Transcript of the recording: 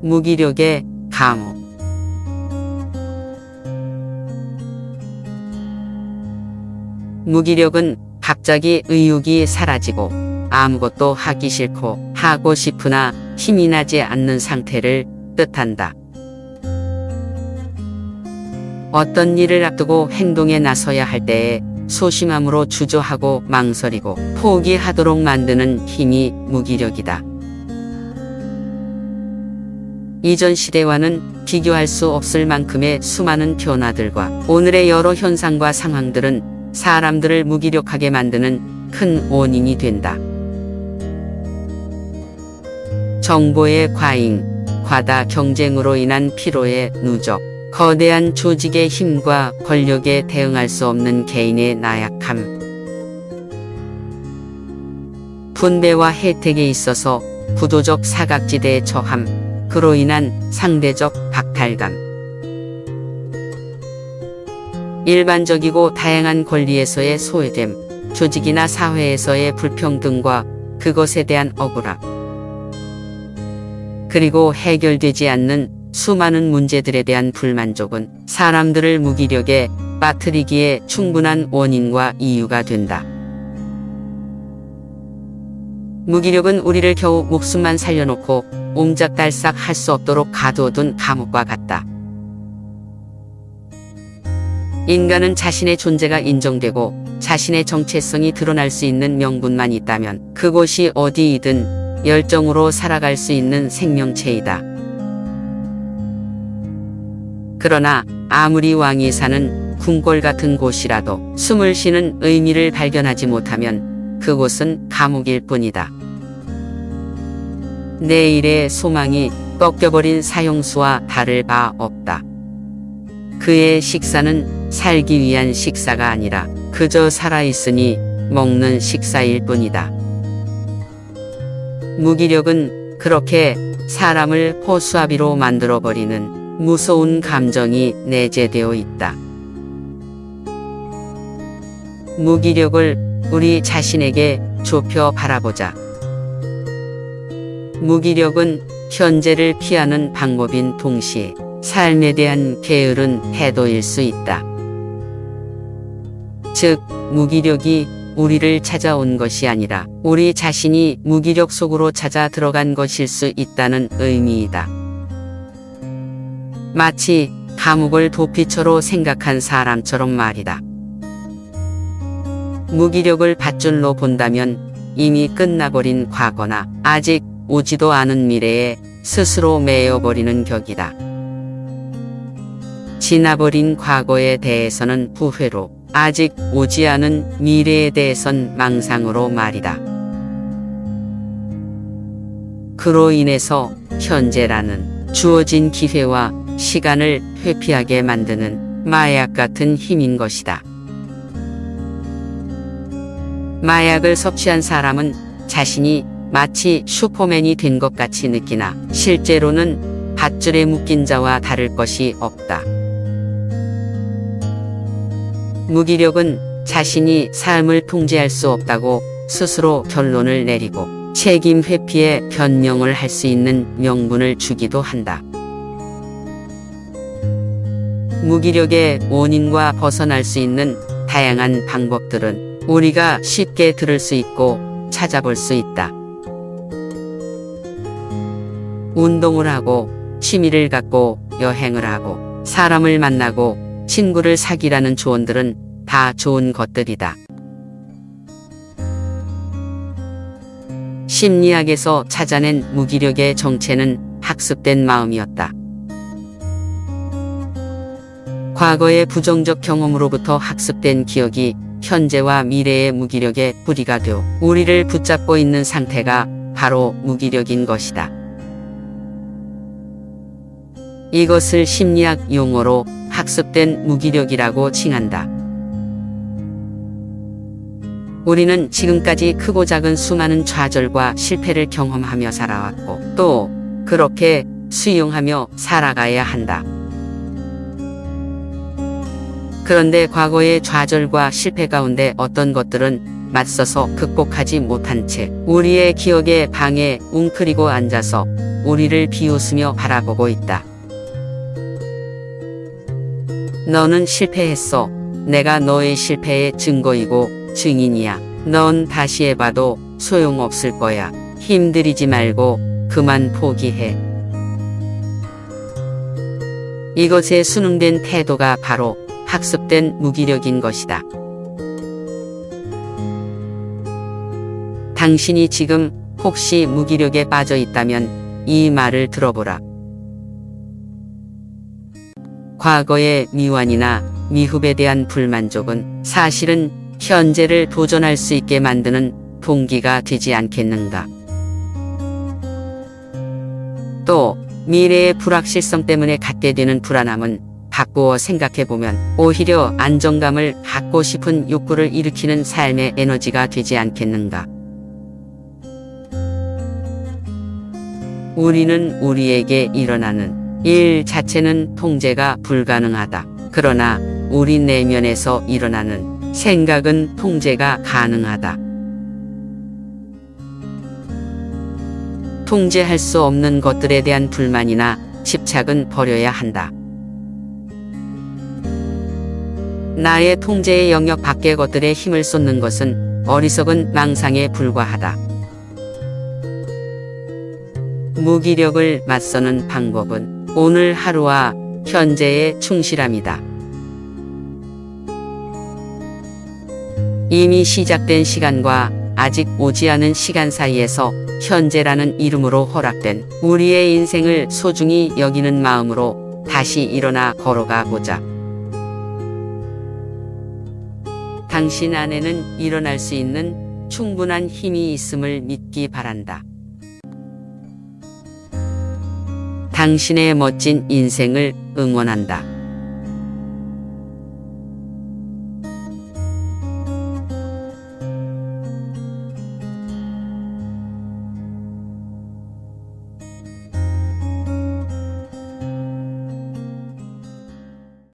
무기력의 감옥. 무기력은 갑자기 의욕이 사라지고 아무것도 하기 싫고 하고 싶으나 힘이 나지 않는 상태를 뜻한다. 어떤 일을 앞두고 행동에 나서야 할 때에 소심함으로 주저하고 망설이고 포기하도록 만드는 힘이 무기력이다. 이전 시대와는 비교할 수 없을 만큼의 수많은 변화들과 오늘의 여러 현상과 상황들은 사람들을 무기력하게 만드는 큰 원인이 된다. 정보의 과잉, 과다 경쟁으로 인한 피로의 누적, 거대한 조직의 힘과 권력에 대응할 수 없는 개인의 나약함, 분배와 혜택에 있어서 구도적 사각지대에 처함, 그로 인한 상대적 박탈감, 일반적이고 다양한 권리에서의 소외됨, 조직이나 사회에서의 불평등과 그것에 대한 억울함, 그리고 해결되지 않는 수많은 문제들에 대한 불만족은 사람들을 무기력에 빠뜨리기에 충분한 원인과 이유가 된다. 무기력은 우리를 겨우 목숨만 살려놓고 옴짝달싹 할 수 없도록 가두어둔 감옥과 같다. 인간은 자신의 존재가 인정되고 자신의 정체성이 드러날 수 있는 명분만 있다면 그곳이 어디이든 열정으로 살아갈 수 있는 생명체이다. 그러나 아무리 왕이 사는 궁궐 같은 곳이라도 숨을 쉬는 의미를 발견하지 못하면 그곳은 감옥일 뿐이다. 내일의 소망이 꺾여버린 사형수와 다를 바 없다. 그의 식사는 살기 위한 식사가 아니라 그저 살아있으니 먹는 식사일 뿐이다. 무기력은 그렇게 사람을 허수아비로 만들어버리는 무서운 감정이 내재되어 있다. 무기력을 우리 자신에게 좁혀 바라보자. 무기력은 현재를 피하는 방법인 동시에 삶에 대한 게으른 태도일 수 있다. 즉, 무기력이 우리를 찾아온 것이 아니라 우리 자신이 무기력 속으로 찾아 들어간 것일 수 있다는 의미이다. 마치 감옥을 도피처로 생각한 사람처럼 말이다. 무기력을 밧줄로 본다면 이미 끝나버린 과거나 아직 오지도 않은 미래에 스스로 매여버리는 격이다. 지나버린 과거에 대해서는 부회로, 아직 오지 않은 미래에 대해선 망상으로 말이다. 그로 인해서 현재라는 주어진 기회와 시간을 회피하게 만드는 마약 같은 힘인 것이다. 마약을 섭취한 사람은 자신이 마치 슈퍼맨이 된 것 같이 느끼나 실제로는 밧줄에 묶인 자와 다를 것이 없다. 무기력은 자신이 삶을 통제할 수 없다고 스스로 결론을 내리고 책임 회피에 변명을 할 수 있는 명분을 주기도 한다. 무기력의 원인과 벗어날 수 있는 다양한 방법들은 우리가 쉽게 들을 수 있고 찾아볼 수 있다. 운동을 하고, 취미를 갖고, 여행을 하고, 사람을 만나고, 친구를 사귀라는 조언들은 다 좋은 것들이다. 심리학에서 찾아낸 무기력의 정체는 학습된 마음이었다. 과거의 부정적 경험으로부터 학습된 기억이 현재와 미래의 무기력의 뿌리가 되어 우리를 붙잡고 있는 상태가 바로 무기력인 것이다. 이것을 심리학 용어로 학습된 무기력이라고 칭한다. 우리는 지금까지 크고 작은 수많은 좌절과 실패를 경험하며 살아왔고 또 그렇게 수용하며 살아가야 한다. 그런데 과거의 좌절과 실패 가운데 어떤 것들은 맞서서 극복하지 못한 채 우리의 기억의 방에 웅크리고 앉아서 우리를 비웃으며 바라보고 있다. 너는 실패했어. 내가 너의 실패의 증거이고 증인이야. 넌 다시 해봐도 소용없을 거야. 힘들이지 말고 그만 포기해. 이것에 순응된 태도가 바로 학습된 무기력인 것이다. 당신이 지금 혹시 무기력에 빠져 있다면 이 말을 들어보라. 과거의 미완이나 미흡에 대한 불만족은 사실은 현재를 도전할 수 있게 만드는 동기가 되지 않겠는가. 또 미래의 불확실성 때문에 갖게 되는 불안함은 바꾸어 생각해보면 오히려 안정감을 갖고 싶은 욕구를 일으키는 삶의 에너지가 되지 않겠는가. 우리는 우리에게 일어나는 일 자체는 통제가 불가능하다. 그러나 우리 내면에서 일어나는 생각은 통제가 가능하다. 통제할 수 없는 것들에 대한 불만이나 집착은 버려야 한다. 나의 통제의 영역 밖의 것들에 힘을 쏟는 것은 어리석은 망상에 불과하다. 무기력을 맞서는 방법은 오늘 하루와 현재에 충실함이다. 이미 시작된 시간과 아직 오지 않은 시간 사이에서 현재라는 이름으로 허락된 우리의 인생을 소중히 여기는 마음으로 다시 일어나 걸어가 보자. 당신 안에는 일어날 수 있는 충분한 힘이 있음을 믿기 바란다. 당신의 멋진 인생을 응원한다.